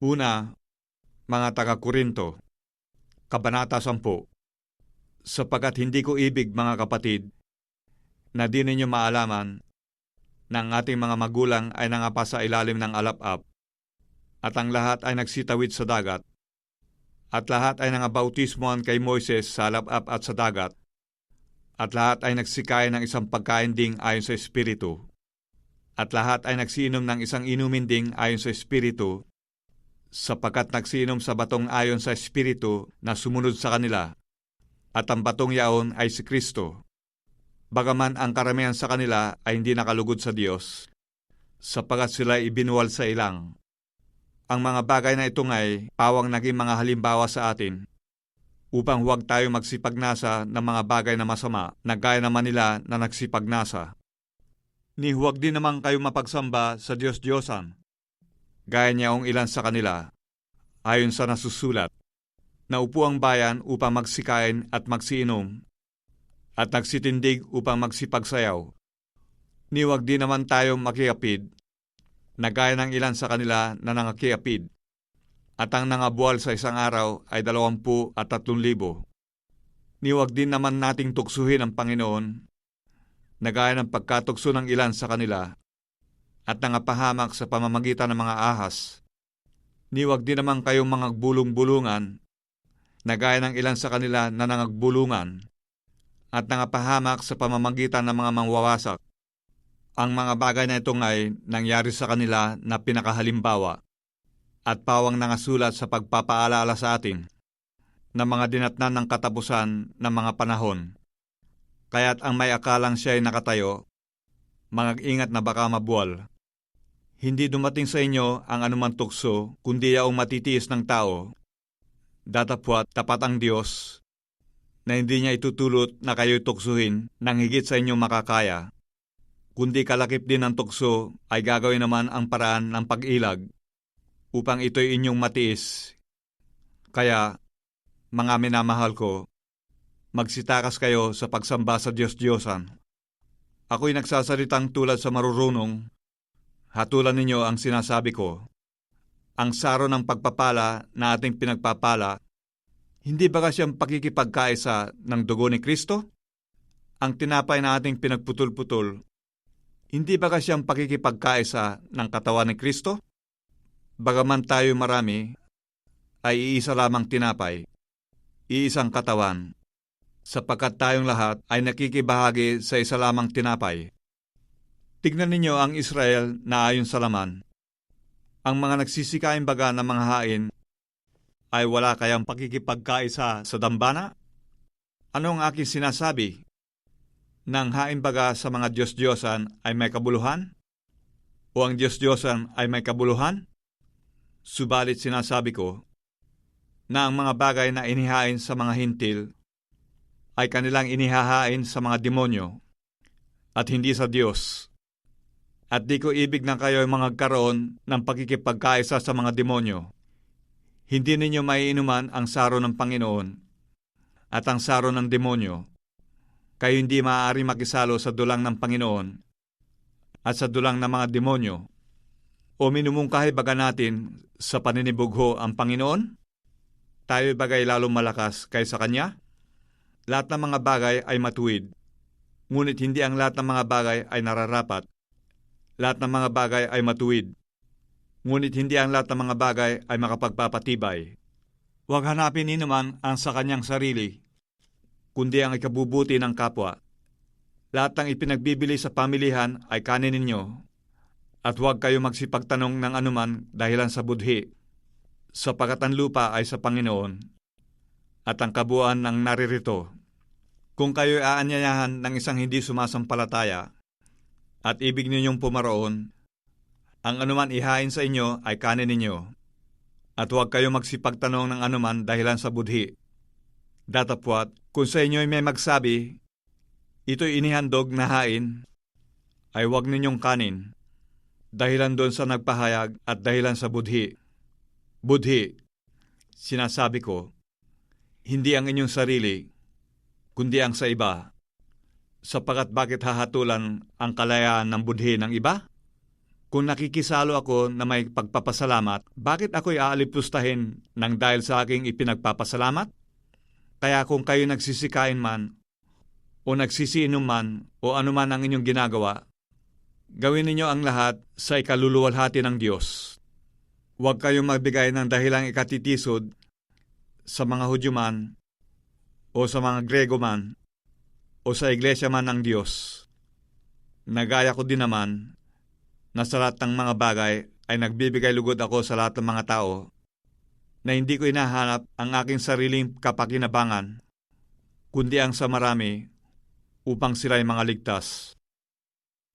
Una, mga taga-Korinto, Kabanata 10. Sapagkat hindi ko ibig, mga kapatid, na di ninyo maalaman na ang ating mga magulang ay nangapa sa ilalim ng alap-ap, at ang lahat ay nagsitawid sa dagat, at lahat ay nangabautismohan kay Moises sa alap-ap at sa dagat, at lahat ay nagsikain ng isang pagkain ding ayon sa Espiritu, at lahat ay nagsiinom ng isang inumin ding ayon sa Espiritu, sapagkat nagsiinom sa batong ayon sa Espiritu na sumunod sa kanila, at ang batong yaon ay si Kristo. Bagaman ang karamihan sa kanila ay hindi nakalugod sa Diyos, sapagkat sila ibinuwal sa ilang. Ang mga bagay na ito ngay pawang naging mga halimbawa sa atin, upang huwag tayo magsipagnasa ng mga bagay na masama na gaya naman nila na nagsipagnasa. Ni huwag din naman kayo mapagsamba sa Diyos-Diyosan, gaya niyang ilan sa kanila, ayon sa nasusulat, naupo ang bayan upang magsikain at magsiinom, at nagsitindig upang magsipagsayaw. Ni huwag din naman tayo makiapid, na gaya ng ilan sa kanila na nangakiapid, at ang nangabuwal sa isang araw ay 23,000. Ni huwag din naman nating tuksuhin ang Panginoon, na gaya ng pagkatukso ng ilan sa kanila, at nangapahamak sa pamamagitan ng mga ahas. Ni huwag din naman kayong mga bulong-bulungan, na gaya ng ilan sa kanila na nangagbulungan, at nangapahamak sa pamamagitan ng mga mangwawasak. Ang mga bagay na ito ay nangyari sa kanila na pinakahalimbawa, at pawang nangasulat sa pagpapaalala sa atin na mga dinatnan ng katapusan ng mga panahon. Kaya't ang may akalang siya ay nakatayo, mag-ingat na baka mabuwal. Hindi dumating sa inyo ang anumang tukso, kundi yaong matitiis ng tao. Datapwat tapat ang Diyos, na hindi niya itutulot na kayo'y tuksuhin ng higit sa inyong makakaya, kundi kalakip din ng tukso ay gagawin naman ang paraan ng pag-ilag, upang ito'y inyong matiis. Kaya, mga minamahal ko, magsitakas kayo sa pagsamba sa Diyos-Diyosan. Ako'y nagsasalitang tulad sa marurunong, hatulan ninyo ang sinasabi ko. Ang saro ng pagpapala na ating pinagpapala, hindi ba siyang pakikipagkaisa ng dugo ni Kristo? Ang tinapay na ating pinagputol-putol, hindi ba siyang pakikipagkaisa ng katawan ni Kristo? Bagaman tayo marami, ay iisa lamang tinapay, iisang katawan, sapagkat tayong lahat ay nakikibahagi sa isa lamang tinapay. Tignan ninyo ang Israel na ayon sa laman. Ang mga nagsisikain baga ng mga hain ay wala kayang pakikipagkaisa sa dambana? Ano ang aking sinasabi? Nang hain baga sa mga Diyos-Diyosan ay may kabuluhan? O ang Diyos-Diyosan ay may kabuluhan? Subalit sinasabi ko na ang mga bagay na inihain sa mga hintil ay kanilang inihahain sa mga demonyo at hindi sa Diyos. At di ko ibig na kayo magkaroon ng pakikipagkaisa sa mga demonyo. Hindi ninyo maiinuman ang saro ng Panginoon at ang saro ng demonyo. Kayo hindi maaari makisalo sa dulang ng Panginoon at sa dulang ng mga demonyo. O minumungkahi baga natin sa paninibugho ang Panginoon? Tayo bagay lalong malakas kaysa Kanya? Lahat ng mga bagay ay matuwid, ngunit hindi ang lahat ng mga bagay ay nararapat. Lahat ng mga bagay ay matuwid, ngunit hindi ang lahat ng mga bagay ay makapagpapatibay. Huwag hanapin ni naman ang sa kanyang sarili, kundi ang ikabubuti ng kapwa. Lahat ng ipinagbibili sa pamilihan ay kanin ninyo, at huwag kayo magsipagtanong ng anuman dahilan sa budhi, sapagkat ang lupa ay sa Panginoon, at ang kabuuan ng naririto. Kung kayo aanyayahan ng isang hindi sumasampalataya, at ibig ninyong pumaroon, ang anuman ihain sa inyo ay kanin ninyo, at huwag kayo magsipagtanong ng anuman dahilan sa budhi. Datapwat, kung sa inyo may magsabi, ito'y inihandog na hain, ay huwag ninyong kanin, dahilan doon sa nagpahayag at dahilan sa budhi. Budhi, sinasabi ko, hindi ang inyong sarili, kundi ang sa iba, sapagkat bakit hahatulan ang kalayaan ng budhi ng iba? Kung nakikisalo ako na may pagpapasalamat, bakit ako'y aalipustahin ng dahil sa aking ipinagpapasalamat? Kaya kung kayo nagsisikain man, o nagsisiinom man, o anuman ang inyong ginagawa, gawin ninyo ang lahat sa ikaluluwalhati ng Diyos. Huwag kayong magbigay ng dahilang ikatitisod sa mga Hudyo man, o sa mga Grego man, o sa iglesia man ng Diyos. Nagaya ko din naman na sa lahat ng mga bagay ay nagbibigay lugod ako sa lahat ng mga tao na hindi ko inahanap ang aking sariling kapakinabangan, kundi ang sa marami upang sila'y mga ligtas.